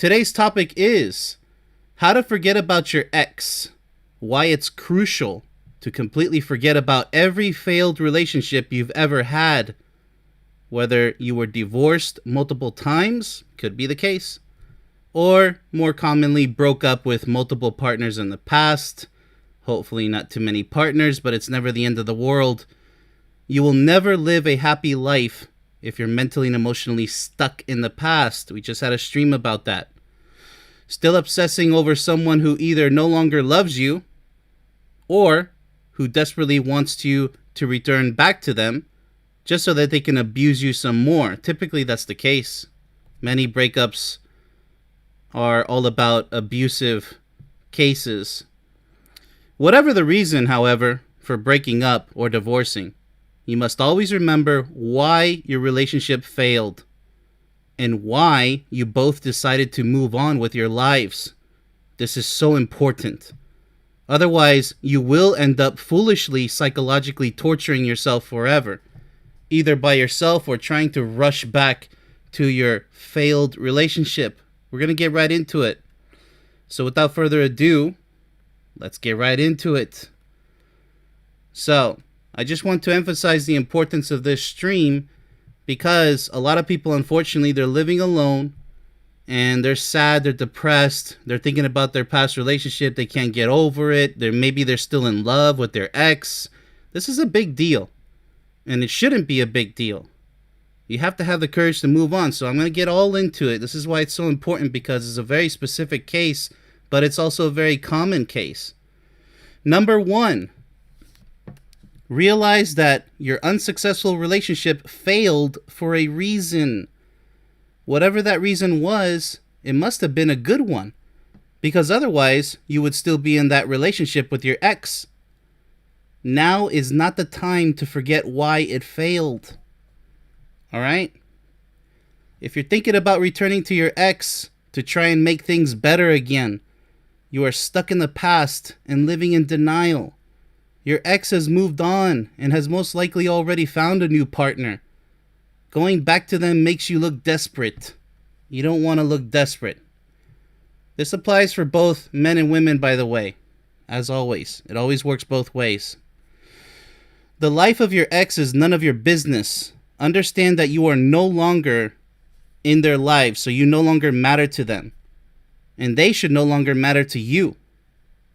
Today's topic is how to forget about your ex, why it's crucial to completely forget about every failed relationship you've ever had, whether you were divorced multiple times, could be the case, or more commonly broke up with multiple partners in the past. Hopefully not too many partners, but it's never the end of the world. You will never live a happy life if you're mentally and emotionally stuck in the past. We just had a stream about that. Still obsessing over someone who either no longer loves you or who desperately wants you to return back to them just so that they can abuse you some more. Typically, that's the case. Many breakups are all about abusive cases. Whatever the reason, however, for breaking up or divorcing, you must always remember why your relationship failed and why you both decided to move on with your lives. This is so important. Otherwise, you will end up foolishly psychologically torturing yourself forever, either by yourself or trying to rush back to your failed relationship. We're going to get right into it. So without further ado, let's get right into it. So, I just want to emphasize the importance of this stream because a lot of people, unfortunately, they're living alone and they're sad, they're depressed, they're thinking about their past relationship, they can't get over it, maybe they're still in love with their ex. This is a big deal, and it shouldn't be a big deal. You have to have the courage to move on, so I'm going to get all into it. This is why it's so important, because it's a very specific case, but it's also a very common case. Number one, realize that your unsuccessful relationship failed for a reason. Whatever that reason was, it must have been a good one, because otherwise you would still be in that relationship with your ex. Now is not the time to forget why it failed. All right? If you're thinking about returning to your ex to try and make things better again, you are stuck in the past and living in denial. Your ex has moved on and has most likely already found a new partner. Going back to them makes you look desperate. You don't want to look desperate. This applies for both men and women, by the way. As always, it always works both ways. The life of your ex is none of your business. Understand that you are no longer in their lives, so you no longer matter to them. And they should no longer matter to you.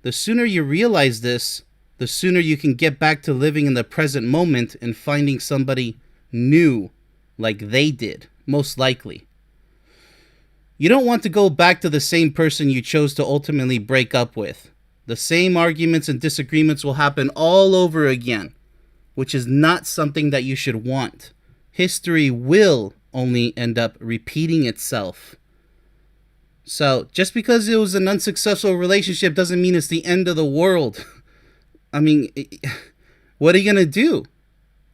The sooner you realize this, the sooner you can get back to living in the present moment and finding somebody new like they did, most likely. You don't want to go back to the same person you chose to ultimately break up with. The same arguments and disagreements will happen all over again, which is not something that you should want. History will only end up repeating itself. So, just because it was an unsuccessful relationship doesn't mean it's the end of the world. I mean, what are you going to do?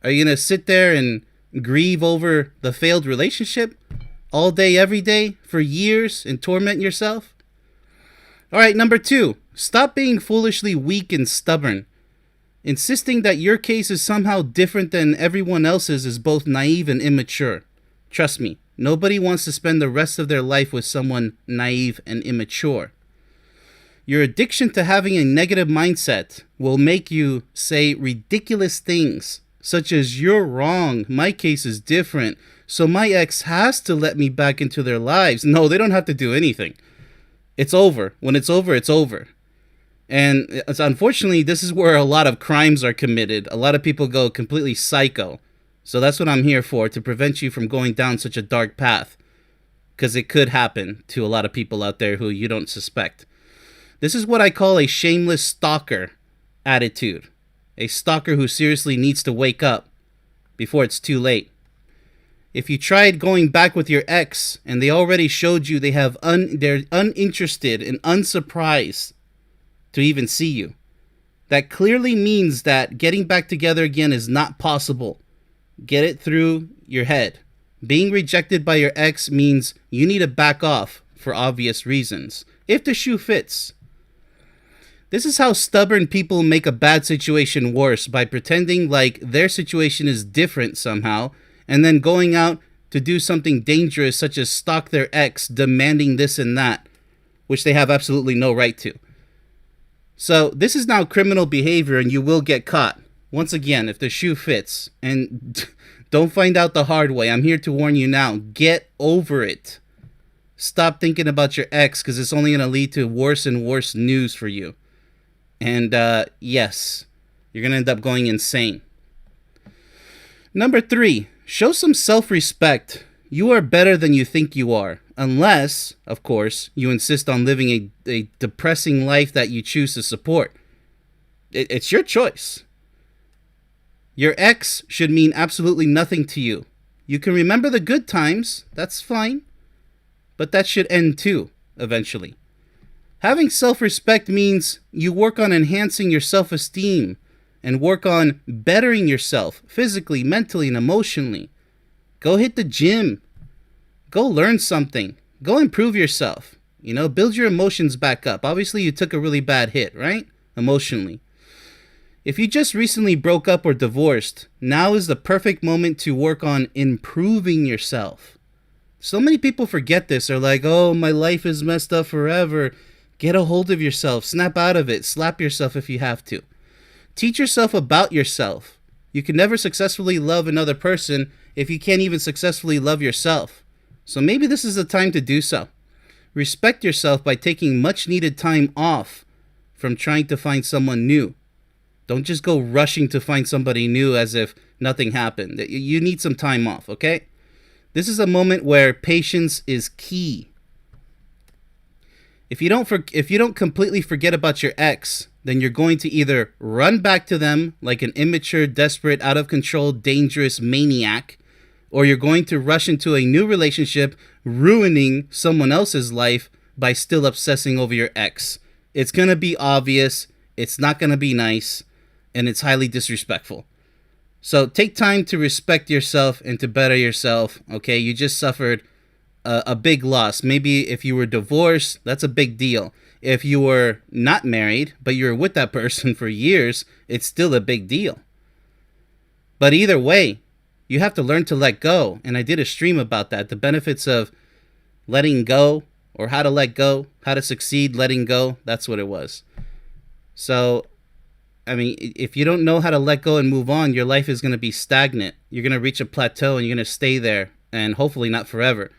Are you going to sit there and grieve over the failed relationship all day, every day, for years and torment yourself? All right, number two, stop being foolishly weak and stubborn. Insisting that your case is somehow different than everyone else's is both naive and immature. Trust me, nobody wants to spend the rest of their life with someone naive and immature. Your addiction to having a negative mindset will make you say ridiculous things, such as, "You're wrong, my case is different, so my ex has to let me back into their lives." No, they don't have to do anything. It's over. When it's over, it's over. And unfortunately, this is where a lot of crimes are committed. A lot of people go completely psycho. So that's what I'm here for, to prevent you from going down such a dark path. Because it could happen to a lot of people out there who you don't suspect. This is what I call a shameless stalker attitude. A stalker who seriously needs to wake up before it's too late. If you tried going back with your ex and they already showed you they're uninterested and unsurprised to even see you, that clearly means that getting back together again is not possible. Get it through your head. Being rejected by your ex means you need to back off for obvious reasons, if the shoe fits. This is how stubborn people make a bad situation worse, by pretending like their situation is different somehow, and then going out to do something dangerous such as stalk their ex, demanding this and that, which they have absolutely no right to. So this is now criminal behavior, and you will get caught. Once again, if the shoe fits, and don't find out the hard way. I'm here to warn you now. Get over it. Stop thinking about your ex, because it's only going to lead to worse and worse news for you. And yes, you're going to end up going insane. Number 3, show some self-respect. You are better than you think you are. Unless, of course, you insist on living a depressing life that you choose to support. It's your choice. Your ex should mean absolutely nothing to you. You can remember the good times, that's fine. But that should end too, eventually. Having self-respect means you work on enhancing your self-esteem and work on bettering yourself physically, mentally, and emotionally. Go hit the gym. Go learn something. Go improve yourself. Build your emotions back up. Obviously, you took a really bad hit, right? Emotionally. If you just recently broke up or divorced, now is the perfect moment to work on improving yourself. So many people forget this. They're like, oh, my life is messed up forever. Get a hold of yourself. Snap out of it. Slap yourself if you have to. Teach yourself about yourself. You can never successfully love another person if you can't even successfully love yourself. So maybe this is the time to do so. Respect yourself by taking much needed time off from trying to find someone new. Don't just go rushing to find somebody new as if nothing happened. You need some time off, okay? This is a moment where patience is key. If you don't completely forget about your ex, then you're going to either run back to them like an immature, desperate, out of control, dangerous maniac, or you're going to rush into a new relationship, ruining someone else's life by still obsessing over your ex. It's going to be obvious, it's not going to be nice, and it's highly disrespectful. So take time to respect yourself and to better yourself, okay? You just suffered a big loss. Maybe if you were divorced, that's a big deal. If you were not married, but you were with that person for years, it's still a big deal. But either way, you have to learn to let go. And I did a stream about that, the benefits of letting go, or how to let go, how to succeed letting go. That's what it was. So, I mean, if you don't know how to let go and move on, your life is going to be stagnant. You're going to reach a plateau and you're going to stay there, and hopefully not forever.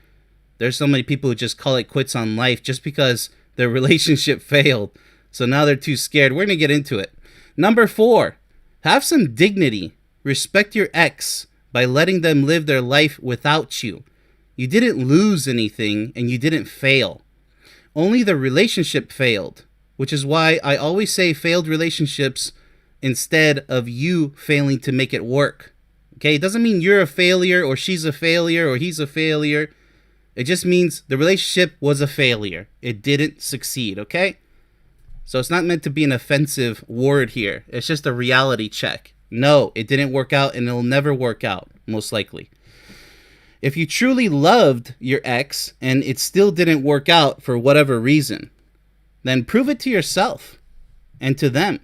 There's so many people who just call it quits on life just because their relationship failed. So now they're too scared. We're going to get into it. Number 4, have some dignity. Respect your ex by letting them live their life without you. You didn't lose anything and you didn't fail. Only the relationship failed, which is why I always say failed relationships instead of you failing to make it work. Okay, it doesn't mean you're a failure or she's a failure or he's a failure. It just means the relationship was a failure. It didn't succeed, okay? So it's not meant to be an offensive word here. It's just a reality check. No, it didn't work out and it'll never work out, most likely. If you truly loved your ex and it still didn't work out for whatever reason, then prove it to yourself and to them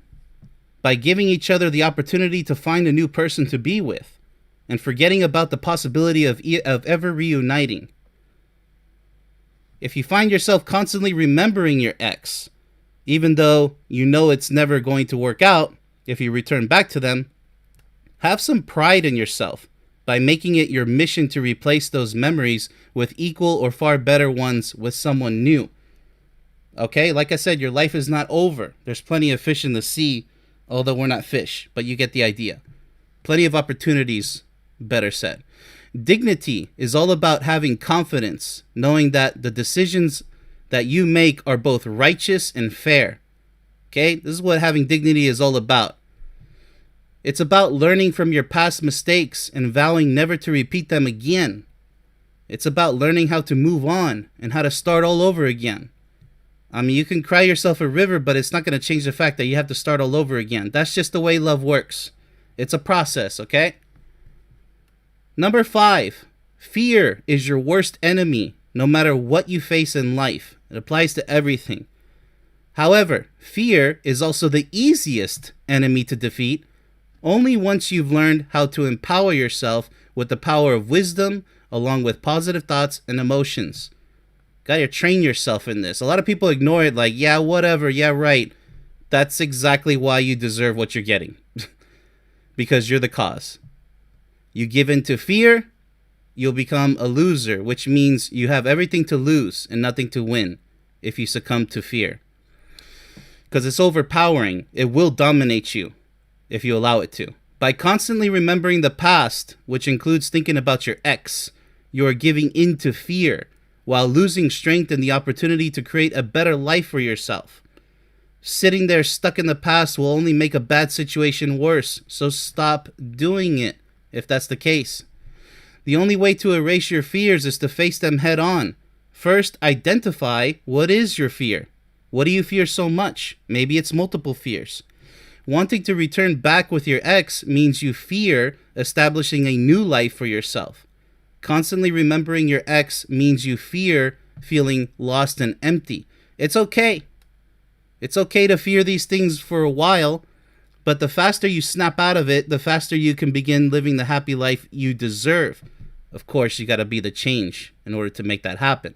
by giving each other the opportunity to find a new person to be with and forgetting about the possibility of ever reuniting. If you find yourself constantly remembering your ex, even though you know it's never going to work out, if you return back to them, have some pride in yourself by making it your mission to replace those memories with equal or far better ones with someone new. Okay, like I said, your life is not over. There's plenty of fish in the sea, although we're not fish, but you get the idea. Plenty of opportunities, better said. Dignity is all about having confidence, knowing that the decisions that you make are both righteous and fair. Okay, this is what having dignity is all about. It's about learning from your past mistakes and vowing never to repeat them again. It's about learning how to move on and how to start all over again. I mean, you can cry yourself a river, but it's not going to change the fact that you have to start all over again. That's just the way love works. It's a process, okay? Number 5, fear is your worst enemy, no matter what you face in life. It applies to everything. However, fear is also the easiest enemy to defeat only once you've learned how to empower yourself with the power of wisdom, along with positive thoughts and emotions. Gotta train yourself in this. A lot of people ignore it like, yeah, whatever, yeah, right. That's exactly why you deserve what you're getting. Because you're the cause. You give in to fear, you'll become a loser, which means you have everything to lose and nothing to win if you succumb to fear. Because it's overpowering. It will dominate you if you allow it to. By constantly remembering the past, which includes thinking about your ex, you are giving in to fear while losing strength and the opportunity to create a better life for yourself. Sitting there stuck in the past will only make a bad situation worse, so stop doing it if that's the case. The only way to erase your fears is to face them head on. First, identify what is your fear. What do you fear so much? Maybe it's multiple fears. Wanting to return back with your ex means you fear establishing a new life for yourself. Constantly remembering your ex means you fear feeling lost and empty. It's okay. It's okay to fear these things for a while, but the faster you snap out of it, the faster you can begin living the happy life you deserve. Of course, you got to be the change in order to make that happen.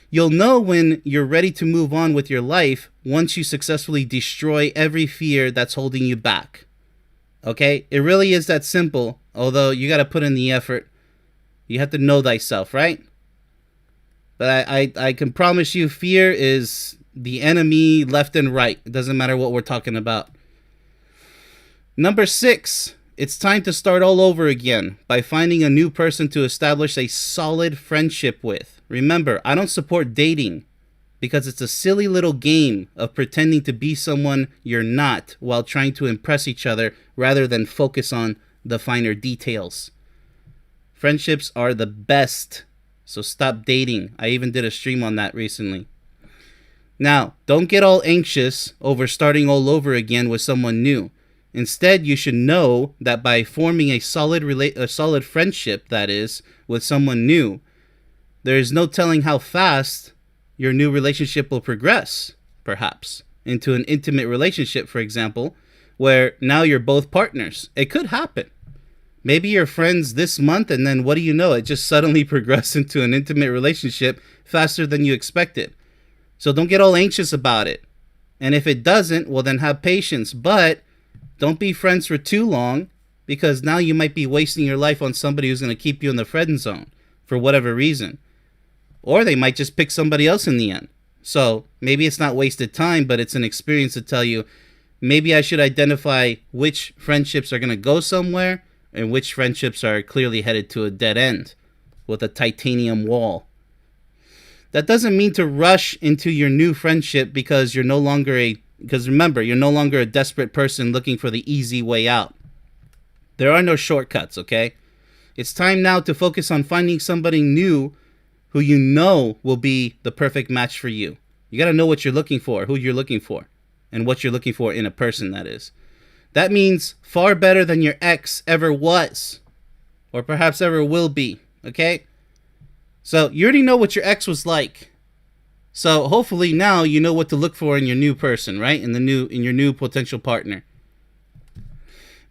You'll know when you're ready to move on with your life once you successfully destroy every fear that's holding you back. Okay? It really is that simple, although you got to put in the effort. You have to know thyself, right? But I can promise you fear is the enemy left and right. It doesn't matter what we're talking about. Number 6, it's time to start all over again by finding a new person to establish a solid friendship with. Remember, I don't support dating because it's a silly little game of pretending to be someone you're not while trying to impress each other rather than focus on the finer details. Friendships are the best, so stop dating. I even did a stream on that recently. Now, don't get all anxious over starting all over again with someone new. Instead, you should know that by forming a solid friendship, that is, with someone new, there is no telling how fast your new relationship will progress, perhaps, into an intimate relationship, for example, where now you're both partners. It could happen. Maybe you're friends this month, and then what do you know? It just suddenly progressed into an intimate relationship faster than you expected. So don't get all anxious about it. And if it doesn't, well, then have patience. But don't be friends for too long, because now you might be wasting your life on somebody who's going to keep you in the friend zone for whatever reason. Or they might just pick somebody else in the end. So maybe it's not wasted time, but it's an experience to tell you, maybe I should identify which friendships are going to go somewhere and which friendships are clearly headed to a dead end with a titanium wall. That doesn't mean to rush into your new friendship because remember, you're no longer a desperate person looking for the easy way out. There are no shortcuts, okay? It's time now to focus on finding somebody new who you know will be the perfect match for you. You got to know what you're looking for, who you're looking for, and what you're looking for in a person, that is. That means far better than your ex ever was, or perhaps ever will be, okay? So you already know what your ex was like. So hopefully now you know what to look for in your new person, right? In your new potential partner.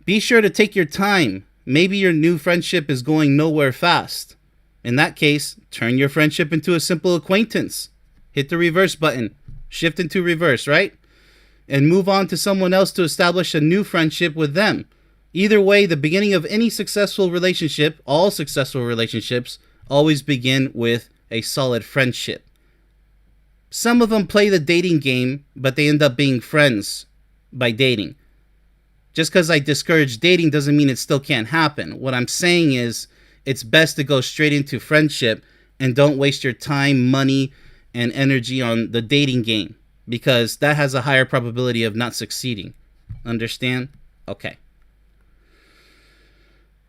Be sure to take your time. Maybe your new friendship is going nowhere fast. In that case, turn your friendship into a simple acquaintance. Hit the reverse button. Shift into reverse, right? And move on to someone else to establish a new friendship with them. Either way, the beginning of any successful relationship, all successful relationships, always begin with a solid friendship. Some of them play the dating game, but they end up being friends by dating. Just because I discourage dating doesn't mean it still can't happen. What I'm saying is it's best to go straight into friendship and don't waste your time, money, and energy on the dating game, because that has a higher probability of not succeeding. Understand? Okay.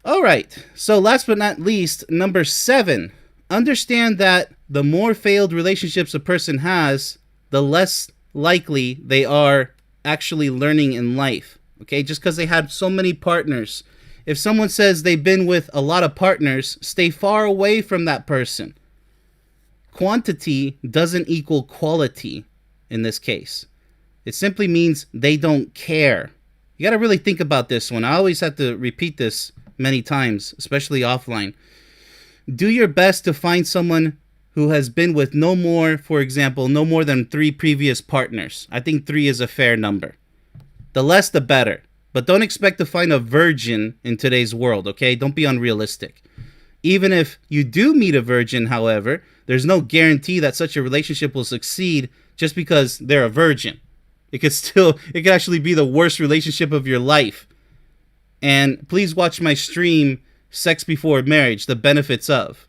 All right. So last but not least, number 7. Understand that the more failed relationships a person has, the less likely they are actually learning in life. Okay? Just because they had so many partners. If someone says they've been with a lot of partners, stay far away from that person. Quantity doesn't equal quality in this case. It simply means they don't care. You got to really think about this one. I always have to repeat this many times, especially offline. do your best to find someone who has been with no more, for example, no more than 3 previous partners. I think 3 is a fair number. The less, the better. But don't expect to find a virgin in today's world, okay? Don't be unrealistic. Even if you do meet a virgin, however, there's no guarantee that such a relationship will succeed just because they're a virgin. It could actually be the worst relationship of your life. And please watch my stream, Sex Before Marriage, the benefits of.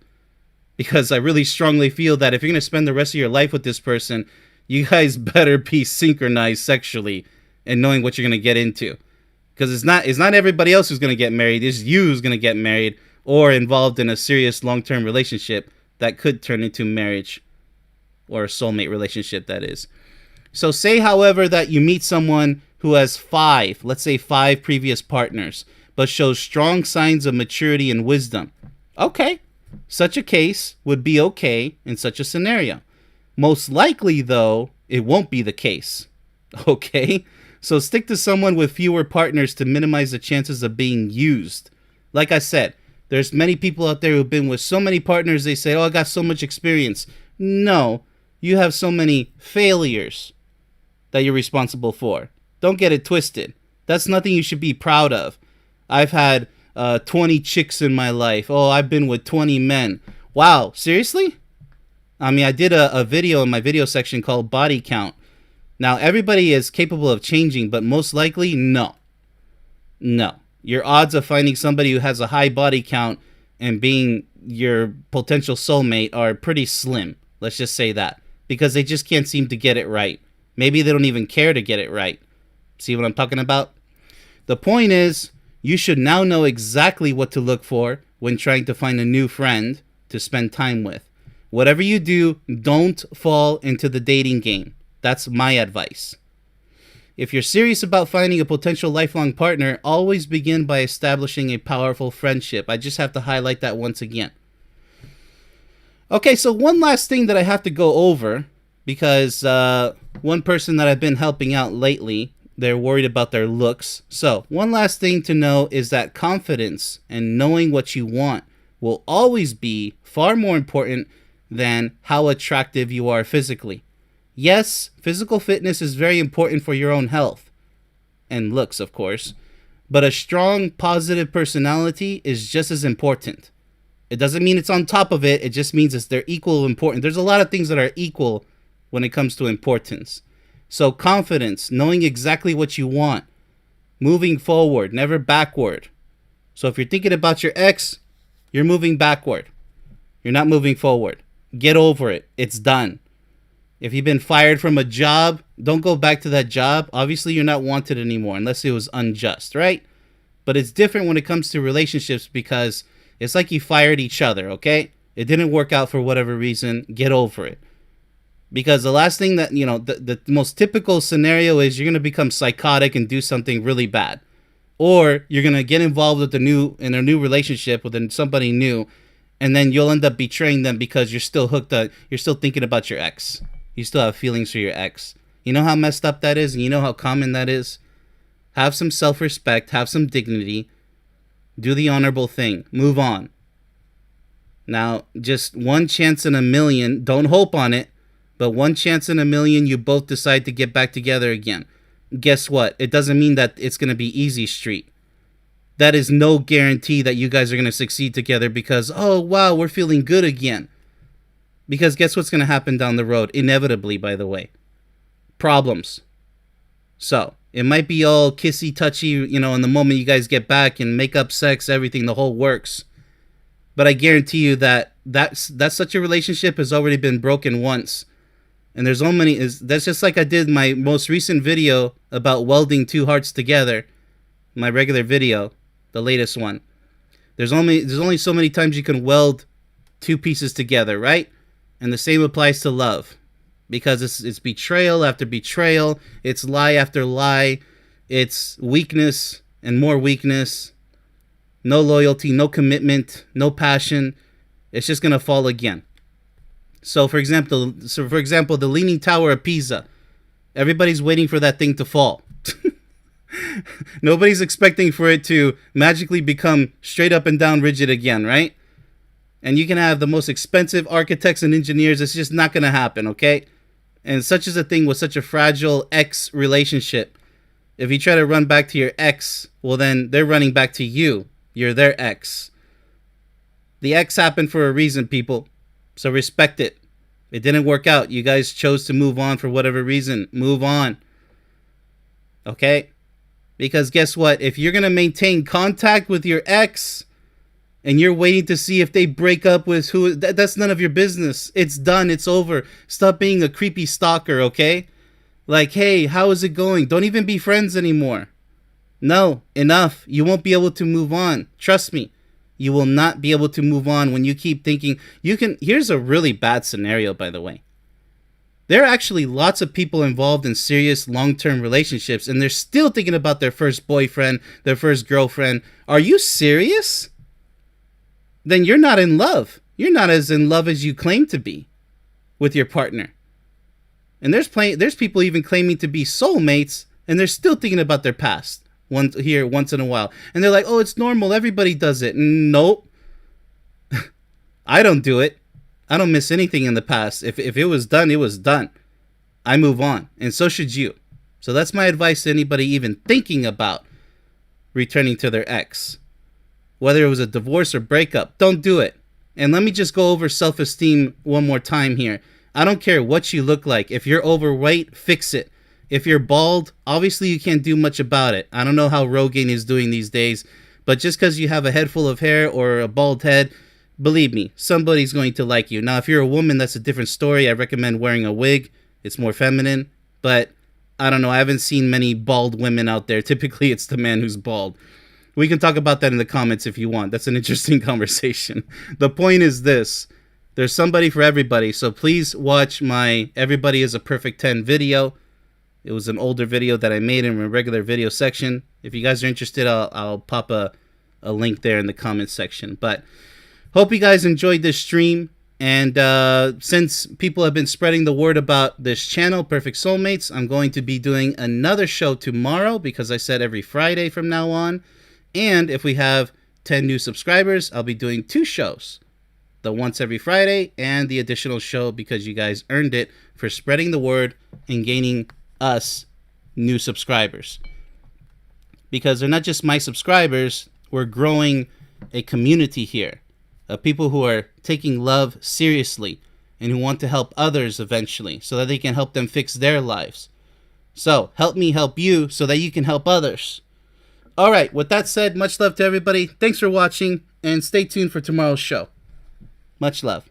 Because I really strongly feel that if you're going to spend the rest of your life with this person, you guys better be synchronized sexually and knowing what you're going to get into. Because it's not everybody else who's going to get married. It's you who's going to get married or involved in a serious long-term relationship that could turn into marriage, or a soulmate relationship, that is. So say, however, that you meet someone who has 5, let's say 5 previous partners, but shows strong signs of maturity and wisdom. Okay, such a case would be okay in such a scenario. Most likely, though, it won't be the case. Okay? So stick to someone with fewer partners to minimize the chances of being used. Like I said, there's many people out there who've been with so many partners, they say, oh, I got so much experience. No, you have so many failures that you're responsible for. Don't get it twisted. That's nothing you should be proud of. I've had 20 chicks in my life. Oh, I've been with 20 men. Wow, seriously? I mean, I did a video in my video section called Body Count. Now, everybody is capable of changing, but most likely, no. No. Your odds of finding somebody who has a high body count and being your potential soulmate are pretty slim. Let's just say that. Because they just can't seem to get it right. Maybe they don't even care to get it right. See what I'm talking about? The point is, you should now know exactly what to look for when trying to find a new friend to spend time with. Whatever you do, don't fall into the dating game. That's my advice. If you're serious about finding a potential lifelong partner, always begin by establishing a powerful friendship. I just have to highlight that once again. Okay, so one last thing that I have to go over, because one person that I've been helping out lately, they're worried about their looks. So one last thing to know is that confidence and knowing what you want will always be far more important than how attractive you are physically. Yes, physical fitness is very important for your own health and looks, of course, but a strong, positive personality is just as important. It doesn't mean it's on top of it. It just means they're equal important. There's a lot of things that are equal when it comes to importance. So confidence, knowing exactly what you want, moving forward, never backward. So if you're thinking about your ex, you're moving backward. You're not moving forward. Get over it. It's done. If you've been fired from a job, don't go back to that job. Obviously, you're not wanted anymore unless it was unjust, right? But it's different when it comes to relationships because it's like you fired each other, okay? It didn't work out for whatever reason. Get over it. Because the last thing that, the most typical scenario is you're going to become psychotic and do something really bad. Or you're going to get involved with in a new relationship with somebody new, and then you'll end up betraying them because you're still hooked up. You're still thinking about your ex. You still have feelings for your ex. You know how messed up that is, and you know how common that is? Have some self-respect, have some dignity, do the honorable thing, move on. Now, just one chance in a million, don't hope on it, but one chance in a million you both decide to get back together again. Guess what? It doesn't mean that it's going to be easy street. That is no guarantee that you guys are going to succeed together because, oh, wow, we're feeling good again. Because guess what's going to happen down the road? Inevitably, by the way. Problems. So, it might be all kissy-touchy, in the moment you guys get back and make up sex, everything, the whole works. But I guarantee you that such a relationship has already been broken once. And that's just like I did my most recent video about welding 2 hearts together. My regular video, the latest one. There's only so many times you can weld 2 pieces together, right? And the same applies to love. Because it's betrayal after betrayal. It's lie after lie. It's weakness and more weakness. No loyalty, no commitment, no passion. It's just going to fall again. So for example, the Leaning Tower of Pisa. Everybody's waiting for that thing to fall. Nobody's expecting for it to magically become straight up and down rigid again, right? And you can have the most expensive architects and engineers. It's just not going to happen, okay? And such is a thing with such a fragile ex relationship. If you try to run back to your ex, well, then they're running back to you. You're their ex. The ex happened for a reason, people. So respect it. It didn't work out. You guys chose to move on for whatever reason. Move on. Okay? Because guess what? If you're going to maintain contact with your ex and you're waiting to see if they break up with who, that's none of your business. It's done. It's over. Stop being a creepy stalker, okay? Like, hey, how is it going? Don't even be friends anymore. No, enough. You won't be able to move on. Trust me. You will not be able to move on when you keep thinking you can. Here's a really bad scenario, by the way. There are actually lots of people involved in serious long-term relationships, and they're still thinking about their first boyfriend, their first girlfriend. Are you serious? Then you're not in love. You're not as in love as you claim to be with your partner. And there's people even claiming to be soulmates, and they're still thinking about their past once in a while. And they're like, oh, it's normal. Everybody does it. Nope. I don't do it. I don't miss anything in the past. If it was done, it was done. I move on. And so should you. So that's my advice to anybody even thinking about returning to their ex. Whether it was a divorce or breakup, don't do it. And let me just go over self-esteem one more time here. I don't care what you look like. If you're overweight, fix it. If you're bald, obviously you can't do much about it. I don't know how Rogaine is doing these days, but just because you have a head full of hair or a bald head, believe me, somebody's going to like you. Now, if you're a woman, that's a different story. I recommend wearing a wig. It's more feminine, but I don't know. I haven't seen many bald women out there. Typically, it's the man who's bald. We can talk about that in the comments if you want. That's an interesting conversation. The point is this. There's somebody for everybody, so please watch my Everybody is a Perfect 10 video. It was an older video that I made in my regular video section. If you guys are interested, I'll pop a link there in the comments section. But hope you guys enjoyed this stream. And since people have been spreading the word about this channel, Perfect Soulmates, I'm going to be doing another show tomorrow because I said every Friday from now on. And if we have 10 new subscribers, I'll be doing 2 shows. The once every Friday and the additional show because you guys earned it for spreading the word and gaining us new subscribers. Because they're not just my subscribers, we're growing a community here of people who are taking love seriously and who want to help others eventually so that they can help them fix their lives. So help me help you so that you can help others. All right, with that said, much love to everybody. Thanks for watching and stay tuned for tomorrow's show. Much love.